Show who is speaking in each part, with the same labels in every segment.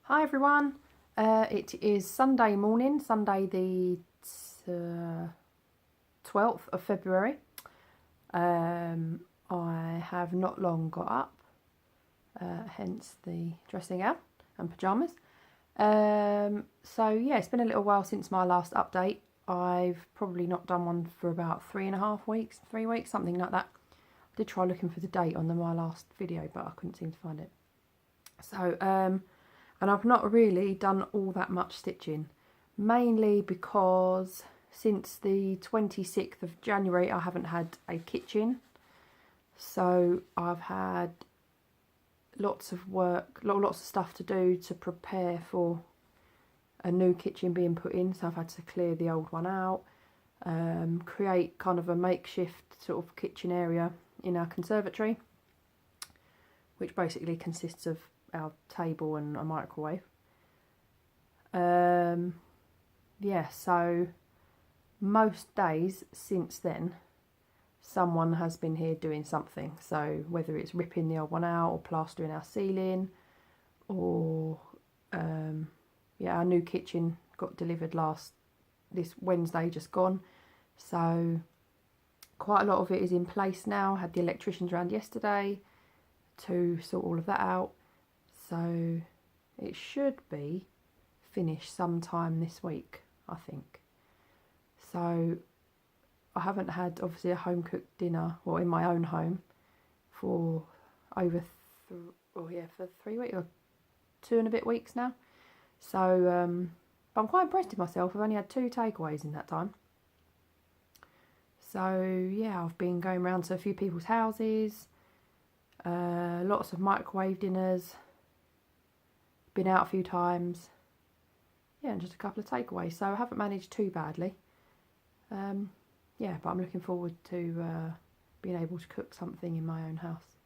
Speaker 1: Hi everyone, it is Sunday morning, Sunday the 12th of February. I have not long got up, hence the dressing gown and pyjamas. So yeah, it's been a little while since my last update. I've probably not done one for about 3.5 weeks, 3 weeks, something like that. I did try looking for the date on my last video, but I couldn't seem to find it. So, and I've not really done all that much stitching, mainly because since the 26th of January I haven't had a kitchen, so I've had lots of work, lots of stuff to do to prepare for a new kitchen being put in. So I've had to clear the old one out, create kind of a makeshift sort of kitchen area in our conservatory, which basically consists of our table and a microwave. Yeah, so most days since then someone has been here doing something, so whether it's ripping the old one out or plastering our ceiling, or yeah, our new kitchen got delivered this Wednesday just gone, so quite a lot of it is in place now. Had the electricians around yesterday to sort all of that out. So it should be finished sometime this week, I think. So I haven't had obviously a home cooked dinner, or in my own home, for over for 3 weeks or 2 and a bit weeks now. So but I'm quite impressed with myself. I've only had 2 takeaways in that time. So yeah, I've been going around to a few people's houses, lots of microwave dinners. Been out a few times, yeah, and just a couple of takeaways, so I haven't managed too badly. Yeah, but I'm looking forward to being able to cook something in my own house.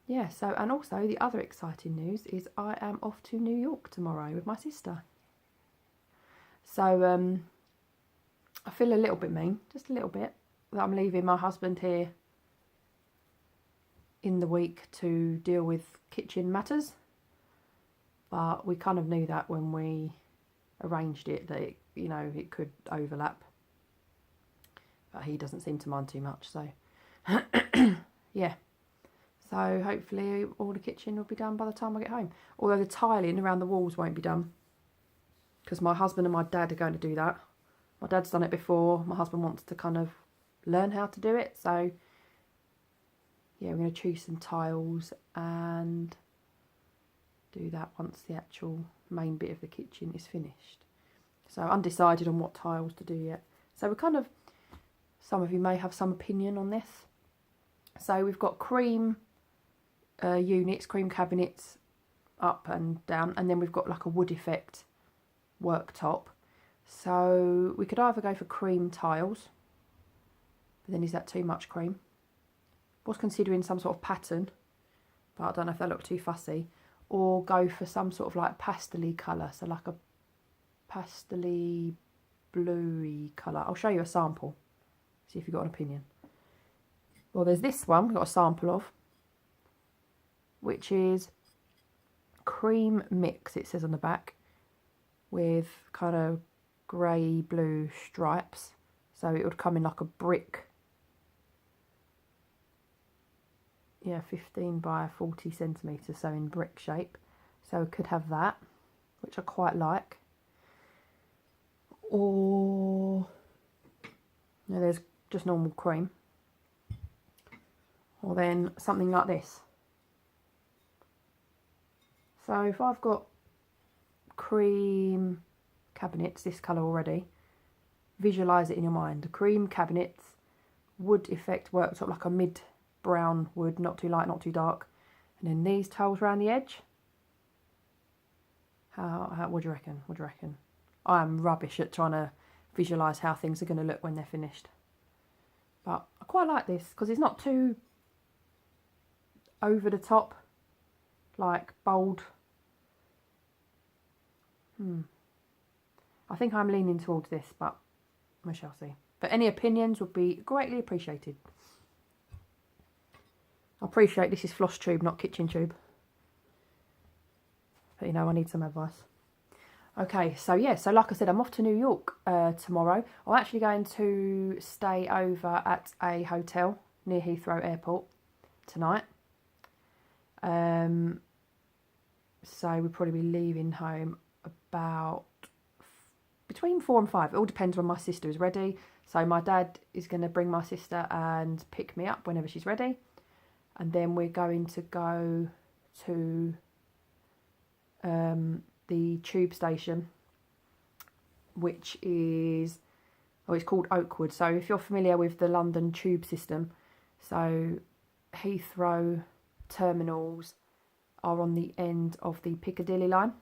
Speaker 1: Yeah, so, and also the other exciting news is I am off to New York tomorrow with my sister. So I feel a little bit mean, just a little bit, that I'm leaving my husband here in the week to deal with kitchen matters. But we kind of knew that when we arranged it, that it, you know, it could overlap. But he doesn't seem to mind too much, so yeah. So hopefully all the kitchen will be done by the time I get home. Although the tiling around the walls won't be done, because my husband and my dad are going to do that. My dad's done it before. My husband wants to kind of learn how to do it. So yeah, we're going to choose some tiles and do that once the actual main bit of the kitchen is finished. So undecided on what tiles to do yet. So we're kind of, some of you may have some opinion on this. So we've got cream units, cream cabinets up and down, and then we've got like a wood effect worktop. So we could either go for cream tiles, but then is that too much cream? I was considering some sort of pattern, but I don't know if they look too fussy. Or go for some sort of like pastel-y colour, so like a pastel-y bluey colour. I'll show you a sample, see if you've got an opinion. Well, there's this one we've got a sample of, which is cream mix, it says on the back, with kind of grey blue stripes. So it would come in like a brick, yeah, 15 by 40 centimetres, so in brick shape. So we could have that, which I quite like. Or no, there's just normal cream. Or then something like this. So if I've got cream cabinets, this colour already, visualise it in your mind. The cream cabinets, wood effect worktop, like a mid brown wood, not too light, not too dark, and then these tiles around the edge. How what do you reckon? What do you reckon? I am rubbish at trying to visualise how things are going to look when they're finished, but I quite like this because it's not too over the top, like bold. I think I'm leaning towards this, but we shall see. But any opinions would be greatly appreciated. I appreciate this is Floss Tube, not Kitchen Tube. But, you know, I need some advice. Okay, so yeah, so like I said, I'm off to New York tomorrow. I'm actually going to stay over at a hotel near Heathrow Airport tonight. So we'll probably be leaving home about between 4 and 5. It all depends when my sister is ready. So my dad is going to bring my sister and pick me up whenever she's ready. And then we're going to go to the tube station, which is, it's called Oakwood. So if you're familiar with the London tube system, so Heathrow terminals are on the end of the Piccadilly line.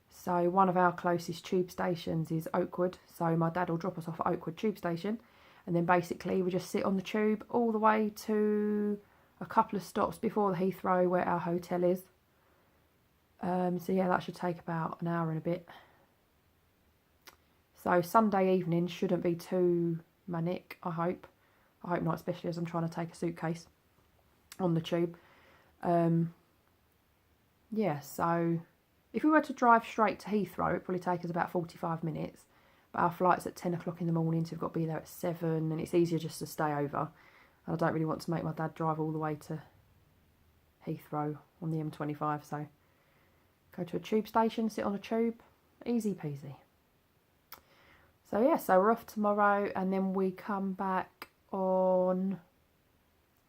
Speaker 1: So one of our closest tube stations is Oakwood. So my dad will drop us off at Oakwood tube station, and then basically we just sit on the tube all the way to a couple of stops before the Heathrow where our hotel is. So yeah, that should take about an hour and a bit. So Sunday evening shouldn't be too manic, I hope. I hope not, especially as I'm trying to take a suitcase on the tube. Yeah, so if we were to drive straight to Heathrow, it'd probably take us about 45 minutes. But our flight's at 10 o'clock in the morning, so we've got to be there at 7, and it's easier just to stay over. And I don't really want to make my dad drive all the way to Heathrow on the M25, so go to a tube station, sit on a tube, easy peasy. So yeah, so we're off tomorrow, and then we come back on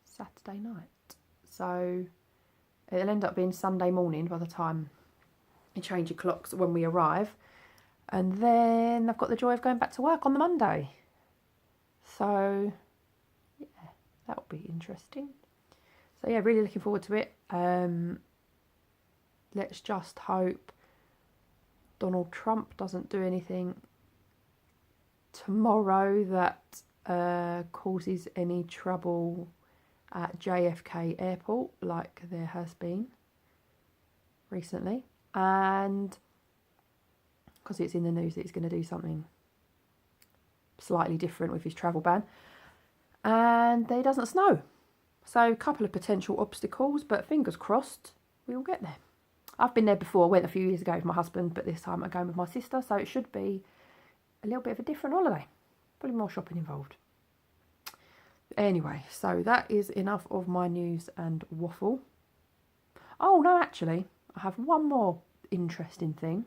Speaker 1: Saturday night. So it'll end up being Sunday morning by the time you change your clocks when we arrive. And then I've got the joy of going back to work on the Monday. So yeah, that'll be interesting. So yeah, really looking forward to it. Let's just hope Donald Trump doesn't do anything tomorrow that causes any trouble at JFK Airport like there has been recently, and because it's in the news that he's going to do something slightly different with his travel ban, and there doesn't snow. So a couple of potential obstacles, but fingers crossed we will get there. I've been there before. I went a few years ago with my husband, but this time I'm going with my sister, so it should be a little bit of a different holiday. Probably more shopping involved. Anyway, so that is enough of my news and waffle. Oh, no, actually, I have one more interesting thing.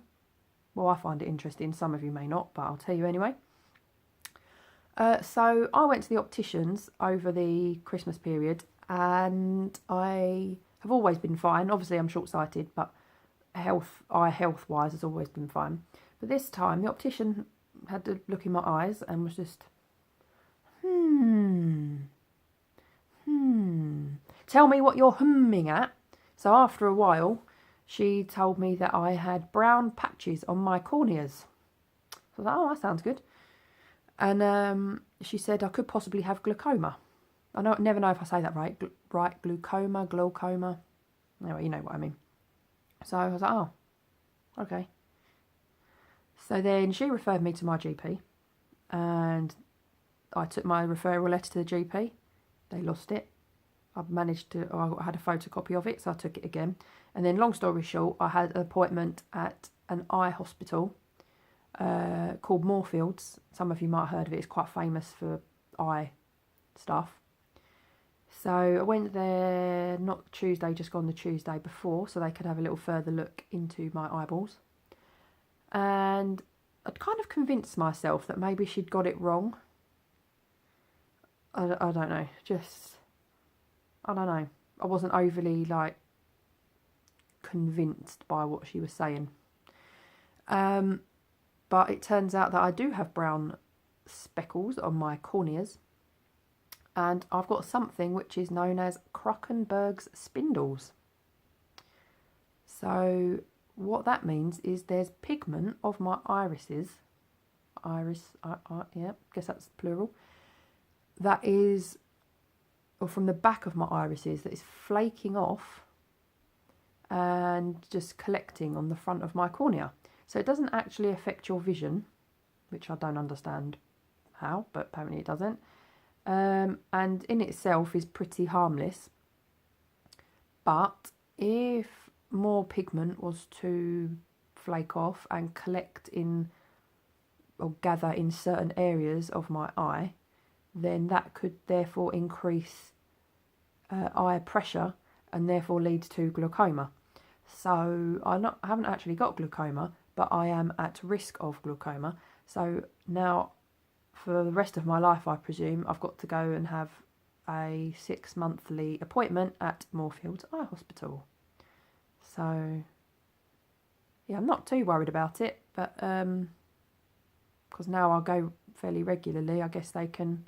Speaker 1: Well, I find it interesting. Some of you may not, but I'll tell you anyway. So I went to the opticians over the Christmas period, and I have always been fine. Obviously, I'm short-sighted, but health-wise has always been fine. But this time, the optician had to look in my eyes and was just, tell me what you're humming at. So after a while, she told me that I had brown patches on my corneas. So I was like, oh, that sounds good. And she said I could possibly have glaucoma. I never know if I say that right. Glaucoma. Anyway, you know what I mean. So I was like, oh, okay. So then she referred me to my GP, and I took my referral letter to the GP. They lost it. I had a photocopy of it, so I took it again. And then, long story short, I had an appointment at an eye hospital called Moorfields. Some of you might have heard of it. It's quite famous for eye stuff. So I went there, not Tuesday, just gone the Tuesday before, so they could have a little further look into my eyeballs. And I'd kind of convinced myself that maybe she'd got it wrong. I don't know, I don't know. I wasn't overly, convinced by what she was saying. But it turns out that I do have brown speckles on my corneas. And I've got something which is known as Kraken Bergs spindles. So what that means is there's pigment of my irises. Yeah, guess that's plural. That is, or from the back of my irises, that is flaking off and just collecting on the front of my cornea. So it doesn't actually affect your vision, which I don't understand how, but apparently it doesn't. And in itself is pretty harmless. But if more pigment was to flake off and collect in or gather in certain areas of my eye, then that could therefore increase eye pressure and therefore leads to glaucoma. So I haven't actually got glaucoma, but I am at risk of glaucoma. So now for the rest of my life, I presume, I've got to go and have a 6-monthly appointment at Moorfields Eye Hospital. So yeah, I'm not too worried about it, but because now I go fairly regularly, I guess they can,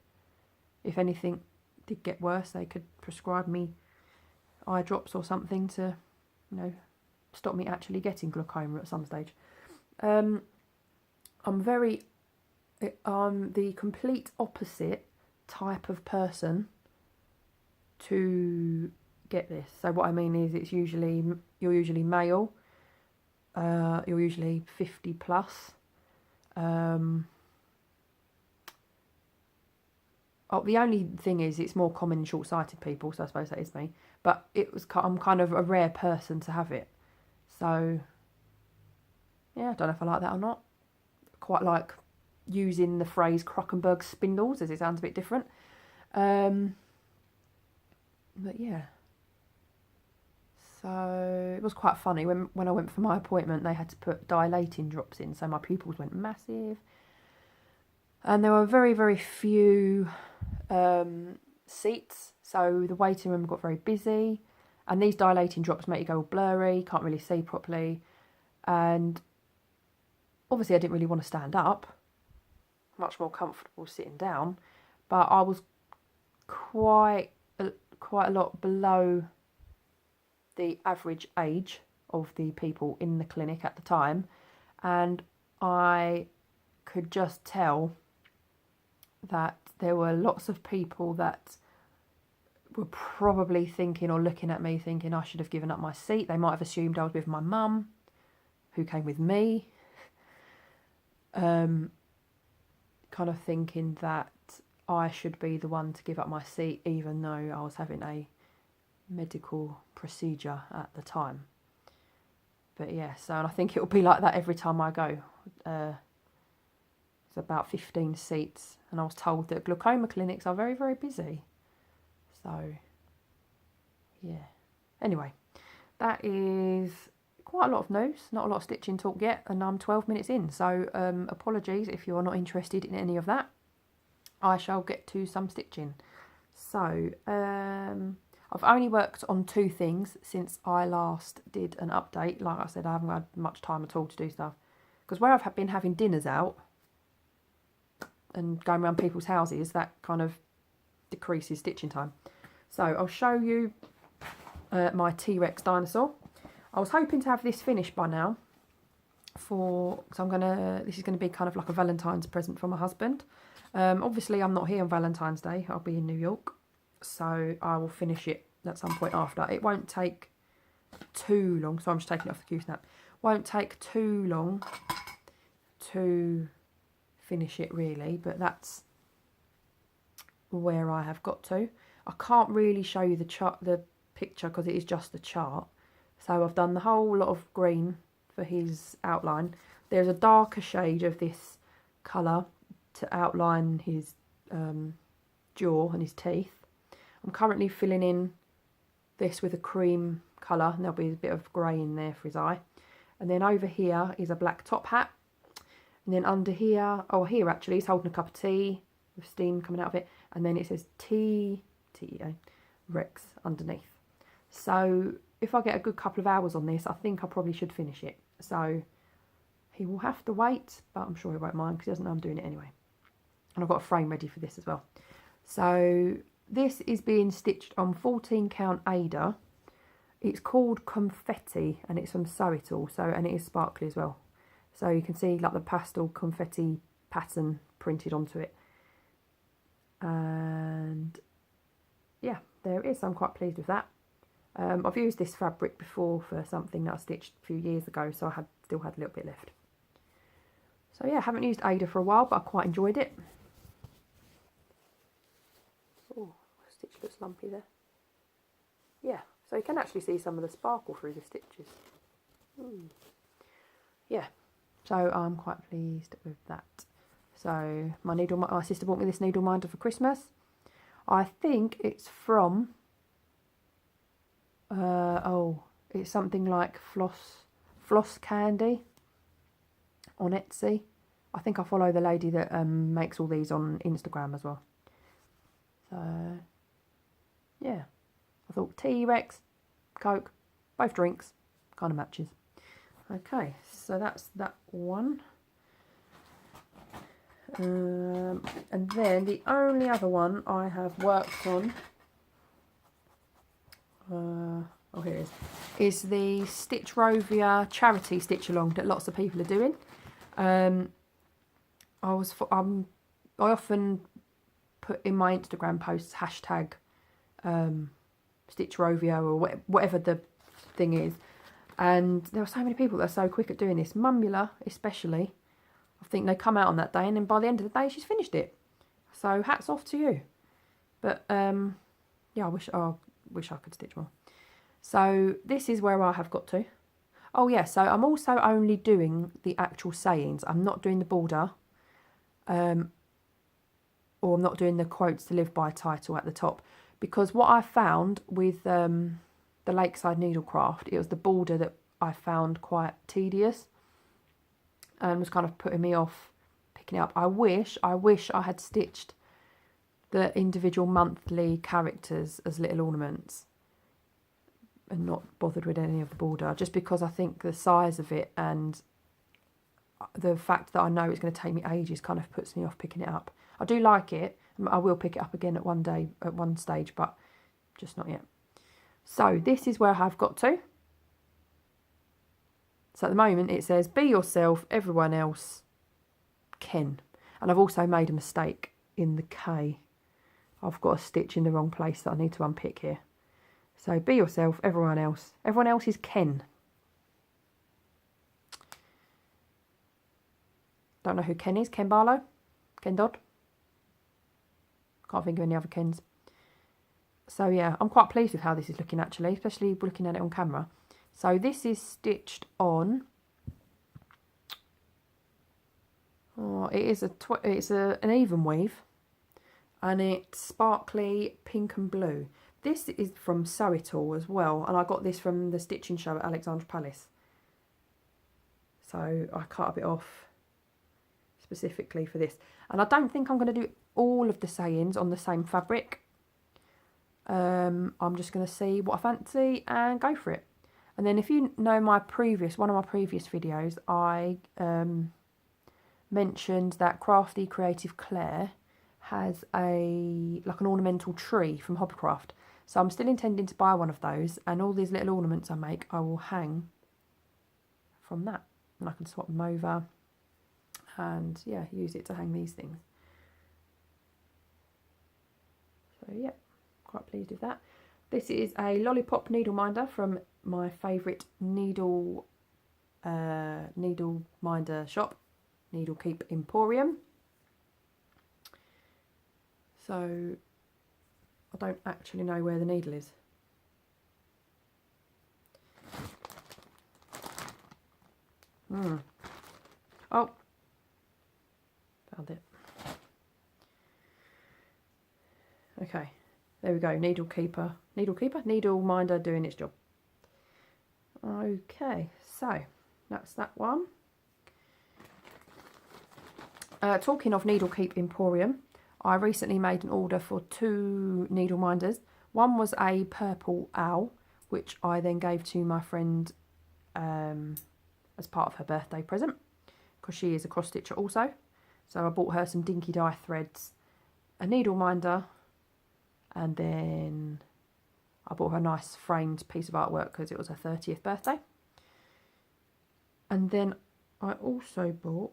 Speaker 1: if anything did get worse, they could prescribe me eye drops or something to, you know, stop me actually getting glaucoma at some stage. I'm the complete opposite type of person to get this. So what I mean is you're usually male, you're usually 50 plus. The only thing is it's more common in short-sighted people, so I suppose that is me. But I'm kind of a rare person to have it. So, yeah, I don't know if I like that or not. Quite like using the phrase Kraken Bergs spindles, as it sounds a bit different. But yeah. So it was quite funny. When I went for my appointment, they had to put dilating drops in, so my pupils went massive. And there were very, very few seats, so the waiting room got very busy. And these dilating drops make you go all blurry, can't really see properly. And obviously I didn't really want to stand up, much more comfortable sitting down. But I was quite a lot below the average age of the people in the clinic at the time. And I could just tell that there were lots of people that were probably thinking or looking at me thinking I should have given up my seat. They might have assumed I was with my mum, who came with me. Kind of thinking that I should be the one to give up my seat, even though I was having a medical procedure at the time. But yeah, so and I think it will be like that every time I go. It's about 15 seats, and I was told that glaucoma clinics are very, very busy. So, yeah. Anyway, that is quite a lot of news, not a lot of stitching talk yet, and I'm 12 minutes in. So, apologies if you're not interested in any of that. I shall get to some stitching. So, I've only worked on 2 things since I last did an update. Like I said, I haven't had much time at all to do stuff. Because where I've been having dinners out and going around people's houses, that kind of decreases stitching time. So I'll show you my TRex dinosaur. I was hoping to have this finished by now this is gonna be kind of like a Valentine's present for my husband. Obviously I'm not here on Valentine's Day, I'll be in New York, so I will finish it at some point after. It won't take too long, so I'm just taking it off the Q-snap. Won't take too long to finish it really, but that's where I have got to. I can't really show you the picture because it is just a chart. So I've done the whole lot of green for his outline. There's a darker shade of this colour to outline his jaw and his teeth. I'm currently filling in this with a cream colour, and there'll be a bit of grey in there for his eye. And then over here is a black top hat. And then under here, here actually, he's holding a cup of tea with steam coming out of it. And then it says T-E-A, Rex underneath. So if I get a good couple of hours on this, I think I probably should finish it. So he will have to wait, but I'm sure he won't mind because he doesn't know I'm doing it anyway. And I've got a frame ready for this as well. So this is being stitched on 14 count Ada. It's called Confetti and it's from Sew It All, and it is sparkly as well. So you can see like the pastel confetti pattern printed onto it. And yeah, there it is. I'm quite pleased with that. I've used this fabric before for something that I stitched a few years ago, so I still had a little bit left. So yeah, I haven't used Ada for a while, but I quite enjoyed it. Oh, stitch looks lumpy there. Yeah, So you can actually see some of the sparkle through the stitches. Yeah, so I'm quite pleased with that. So my sister bought me this needle minder for Christmas. I think it's from, it's something like Floss Candy on Etsy. I think I follow the lady that makes all these on Instagram as well. So, yeah. I thought TRex, Coke, both drinks, kind of matches. Okay, so that's that one. And then the only other one I have worked on, here it is the Stitch Rovia charity stitch along that lots of people are doing. I often put in my Instagram posts hashtag Stitch Rovia or whatever the thing is, and there are so many people that are so quick at doing this. Mumula especially, I think they come out on that day, and then by the end of the day she's finished it. So hats off to you. But yeah, I wish I could stitch more. So this is where I have got to. Oh yeah, so I'm also only doing the actual sayings. I'm not doing the border, or I'm not doing the quotes to live by title at the top, because what I found with the Lakeside Needlecraft, it was the border that I found quite tedious and was kind of putting me off picking it up. I wish I had stitched the individual monthly characters as little ornaments and not bothered with any of the border, just because I think the size of it and the fact that I know it's going to take me ages kind of puts me off picking it up. I do like it. I will pick it up again at one stage, but just not yet. So this is where I've got to. So at the moment it says, be yourself, everyone else can. And I've also made a mistake in the K. I've got a stitch in the wrong place that I need to unpick here. So be yourself, everyone else. Everyone else is Ken. Don't know who Ken is. Ken Barlow? Ken Dodd? Can't think of any other Kens. So yeah, I'm quite pleased with how this is looking actually, especially looking at it on camera. So this is stitched on. Oh, it is an even weave, and it's sparkly pink and blue. This is from Sew It All as well, and I got this from the stitching show at Alexandra Palace. So I cut a bit off specifically for this, and I don't think I'm going to do all of the sayings on the same fabric. I'm just going to see what I fancy and go for it. And then if you know one of my previous videos, I mentioned that Crafty Creative Claire has like an ornamental tree from Hobbycraft. So I'm still intending to buy one of those, and all these little ornaments I make, I will hang from that. And I can swap them over and yeah, use it to hang these things. So yeah, quite pleased with that. This is a lollipop needle minder from my favourite needle minder shop, Needle Keep Emporium. So I don't actually know where the needle is. Oh, found it. Okay, there we go. Needle minder doing its job. Okay, so that's that one. Talking of Needle Keep Emporium, I recently made an order for 2 needle minders. One was a purple owl, which I then gave to my friend as part of her birthday present, because she is a cross stitcher also. So I bought her some dinky dye threads, a needle minder, and then I bought her a nice framed piece of artwork because it was her 30th birthday. And then I also bought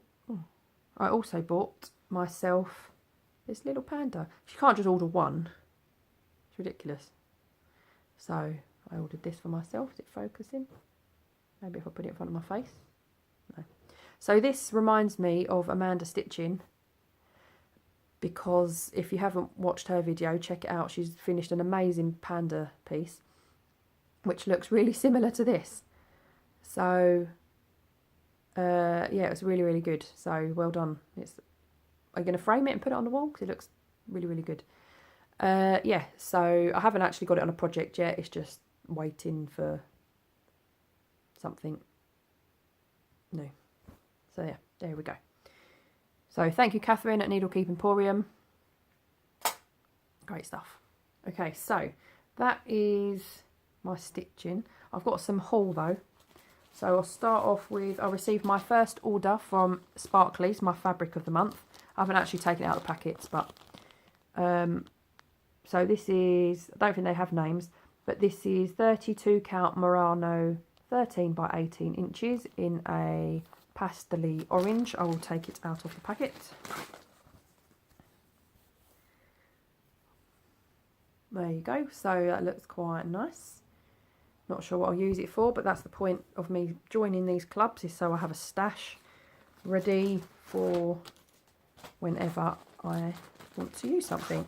Speaker 1: myself this little panda. She can't just order one. It's ridiculous. So I ordered this for myself. Is it focusing? Maybe if I put it in front of my face. No. So this reminds me of Amanda Stitching, because if you haven't watched her video, check it out. She's finished an amazing panda piece. which looks really similar to this. So yeah, it was really, really good. So well done. I'm going to frame it and put it on the wall because it looks really, really good. Yeah, so I haven't actually got it on a project yet. It's just waiting for something new. So yeah, there we go. So thank you, Catherine at Needlekeep Emporium. Great stuff. Okay, so that is my stitching. I've got some haul though. So I'll start off with, I received my first order from Sparkly's, my fabric of the month. I haven't actually taken it out of the packets, but so this is, I don't think they have names, but this is 32 count Murano 13 by 18 inches in a pastel orange. I will take it out of the packet. There you go. So that looks quite nice. Not sure what I'll use it for, but that's the point of me joining these clubs, is so I have a stash ready for whenever I want to use something.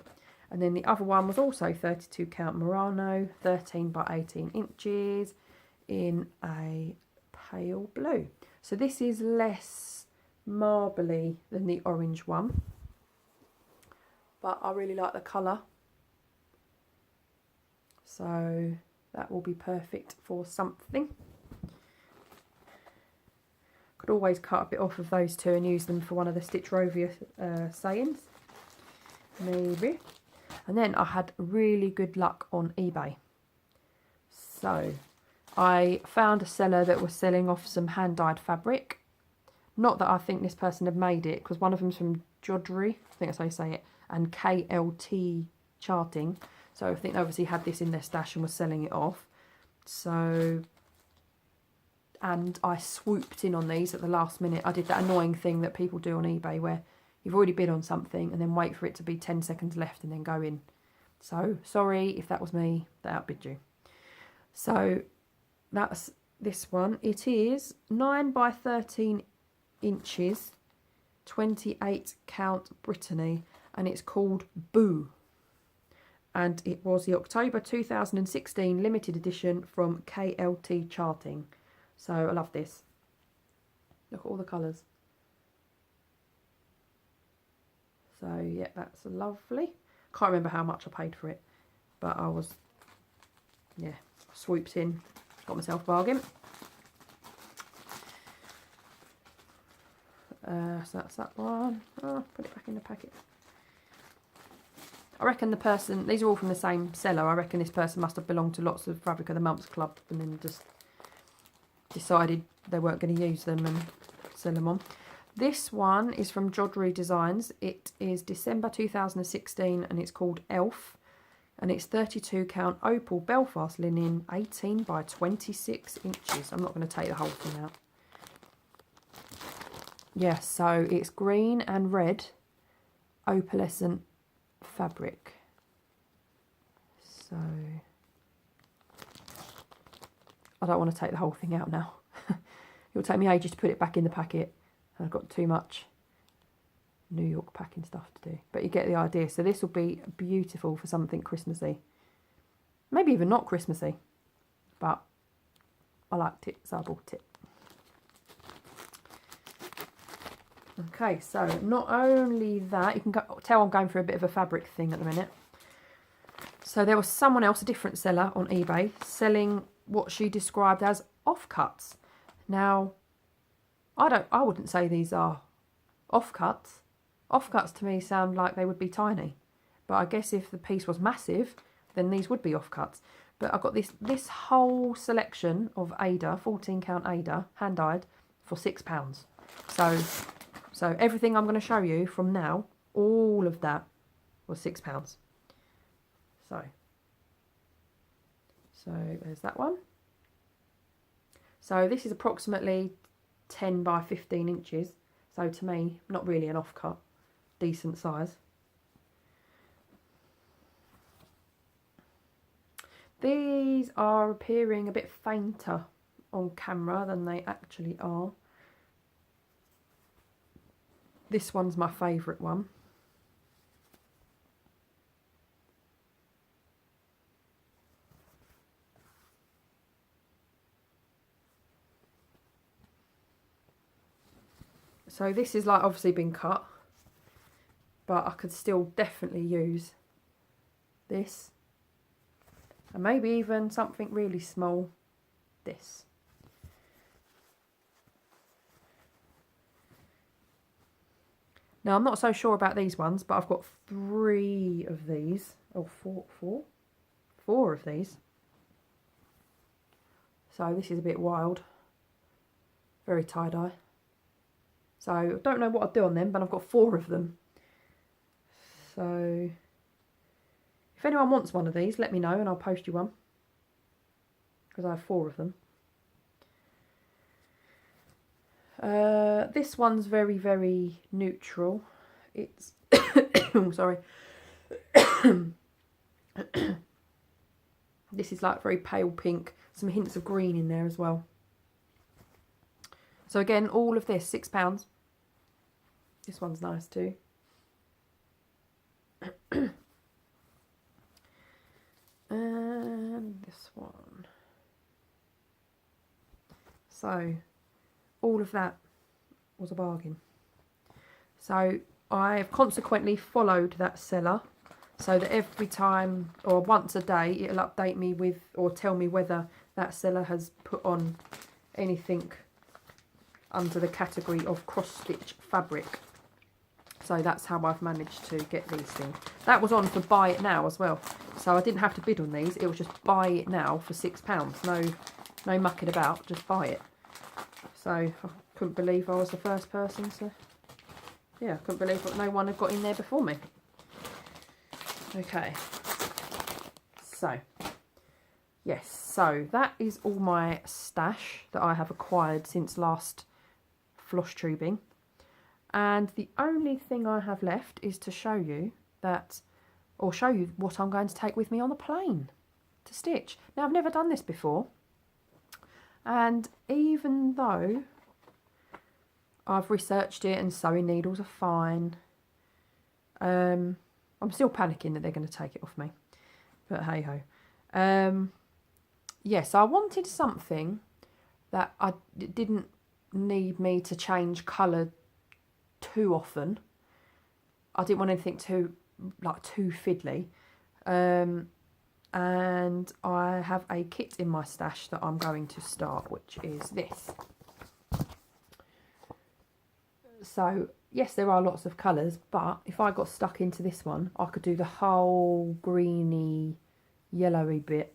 Speaker 1: And then the other one was also 32 count Murano, 13 by 18 inches in a pale blue. So this is less marbly than the orange one, but I really like the colour. So that will be perfect for something. Could always cut a bit off of those two and use them for one of the Stitch Rovia sayings, maybe. And then I had really good luck on eBay. So I found a seller that was selling off some hand-dyed fabric. Not that I think this person had made it, because one of them's from Jodrey, I think that's how you say it, and KLT Charting. So I think they obviously had this in their stash and was selling it off. So, and I swooped in on these at the last minute. I did that annoying thing that people do on eBay where you've already bid on something and then wait for it to be 10 seconds left and then go in. So sorry if that was me that outbid you. So that's this one. It is 9 by 13 inches, 28 count Brittany, and it's called Boo. And it was the October 2016 limited edition from KLT Charting. So I love this. Look at all the colours. So yeah, that's lovely. Can't remember how much I paid for it, but I was, yeah, swooped in, got myself a bargain. So that's that one. Oh, put it back in the packet. I reckon the person, these are all from the same seller, I reckon this person must have belonged to lots of Fabric of the Month club and then just decided they weren't going to use them and sell them on. This one is from Jodrey Designs. It is December 2016 and it's called Elf. And it's 32 count opal Belfast linen, 18 by 26 inches. I'm not going to take the whole thing out. Yeah, so it's green and red opalescent fabric. So I don't want to take the whole thing out now. It'll take me ages to put it back in the packet. I've got too much New York packing stuff to do. But you get the idea. So this will be beautiful for something Christmassy. Maybe even not Christmassy. But I liked it, so I bought it. Okay, so not only that, you can tell I'm going through a bit of a fabric thing at the minute. So there was someone else, a different seller on eBay, selling what she described as offcuts. Now, I wouldn't say these are offcuts. Offcuts to me sound like they would be tiny. But I guess if the piece was massive, then these would be offcuts. But I've got this whole selection of Ada, 14 count Ada, hand-dyed, for £6. So everything I'm going to show you from now, all of that was £6. So there's that one. So this is approximately 10 by 15 inches. So to me, not really an offcut, decent size. These are appearing a bit fainter on camera than they actually are. This one's my favourite one. So this is like obviously been cut, but I could still definitely use this, and maybe even something really small, this. Now I'm not so sure about these ones, but I've got 3 of these. Oh, four of these. So this is a bit wild. Very tie-dye. So I don't know what I'd do on them, but I've got 4 of them. So if anyone wants one of these, let me know and I'll post you one. Because I have 4 of them. This one's very, very neutral. It's sorry. This is like very pale pink, some hints of green in there as well. So again, all of this, £6. This one's nice too. And this one. So all of that was a bargain. So I've consequently followed that seller, so that every time or once a day it'll update me with, or tell me whether that seller has put on anything under the category of cross-stitch fabric. So that's how I've managed to get these things. That was on for buy it now as well, so I didn't have to bid on these. It was just buy it now for £6. No mucking about, just buy it. So I couldn't believe I was the first person to, yeah, I couldn't believe that no one had got in there before me. Okay, so yes, so that is all my stash that I have acquired since last floss tubing, and the only thing I have left is to show you that, or show you what I'm going to take with me on the plane to stitch. Now I've never done this before, and even though I've researched it and sewing needles are fine, I'm still panicking that they're going to take it off me, but hey ho. Yes, I wanted something that didn't need me to change colour too often. I didn't want anything too fiddly. And I have a kit in my stash that I'm going to start, which is this. So yes, there are lots of colours, but if I got stuck into this one, I could do the whole greeny, yellowy bit,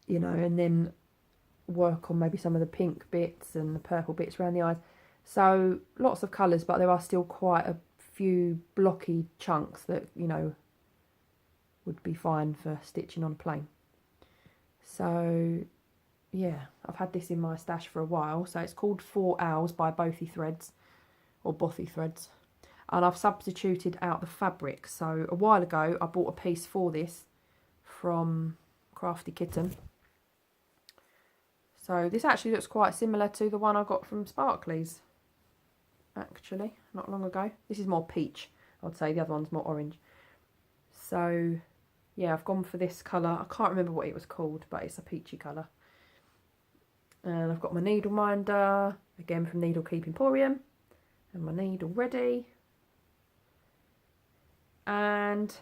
Speaker 1: you know, and then work on maybe some of the pink bits and the purple bits around the eyes. So lots of colours, but there are still quite a few blocky chunks that, you know, would be fine for stitching on a plane. So yeah, I've had this in my stash for a while. So it's called 4 Owls by Bothy Threads, or Bothy Threads, and I've substituted out the fabric. So a while ago I bought a piece for this from Crafty Kitten. So this actually looks quite similar to the one I got from Sparkly's, actually, not long ago. This is more peach, I'd say. The other one's more orange. So yeah, I've gone for this colour. I can't remember what it was called, but it's a peachy colour. And I've got my needle minder, again from Needle Keep Emporium, and my needle ready. And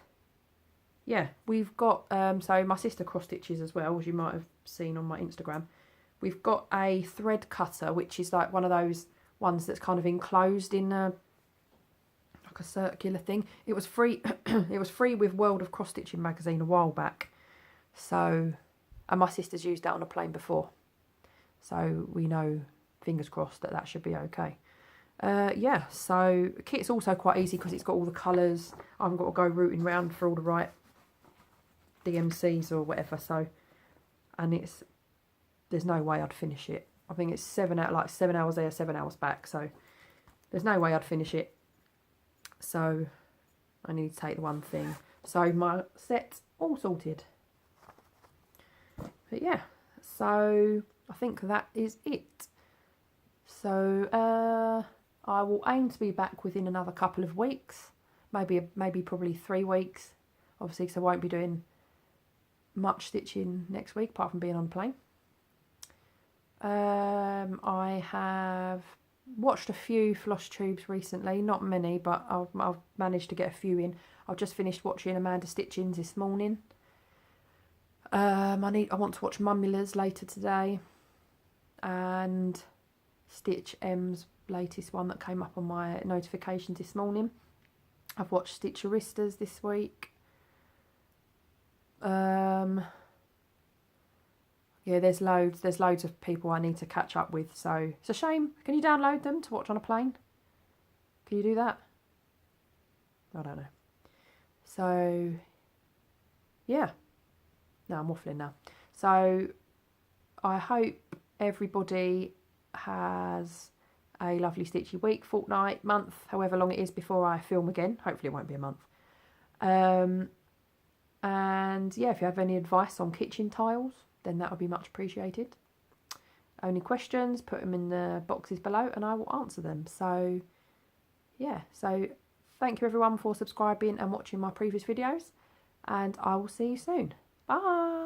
Speaker 1: yeah, we've got, so my sister cross stitches as well, as you might have seen on my Instagram. We've got a thread cutter, which is like one of those ones that's kind of enclosed in a, like a circular thing. It was free. It was free with World of Cross Stitching magazine a while back. So, and my sister's used that on a plane before. So we know, fingers crossed, that that should be okay. Yeah, so the kit's also quite easy because it's got all the colours. I haven't got to go rooting around for all the right DMCs or whatever. So, and it's, there's no way I'd finish it. I think it's 7 hours there, 7 hours back. So there's no way I'd finish it. So I need to take the one thing. So my set's all sorted. But yeah, so I think that is it. So I will aim to be back within another couple of weeks, maybe probably 3 weeks, obviously, because I won't be doing much stitching next week apart from being on a plane. I have watched a few Floss Tubes recently, not many, but I've managed to get a few in. I've just finished watching Amanda Stitchins this morning. I want to watch Mummula's later today, and Stitch M's latest one that came up on my notifications this morning. I've watched Stitcheristas this week. Yeah, there's loads of people I need to catch up with, so it's a shame. Can you download them to watch on a plane? Can you do that? I don't know. So, yeah. No, I'm waffling now. So, I hope everybody has a lovely stitchy week, fortnight, month, however long it is before I film again. Hopefully it won't be a month. And yeah, if you have any advice on kitchen tiles, then that would be much appreciated. Only questions, put them in the boxes below and I will answer them. So yeah, so thank you everyone for subscribing and watching my previous videos, and I will see you soon. Bye.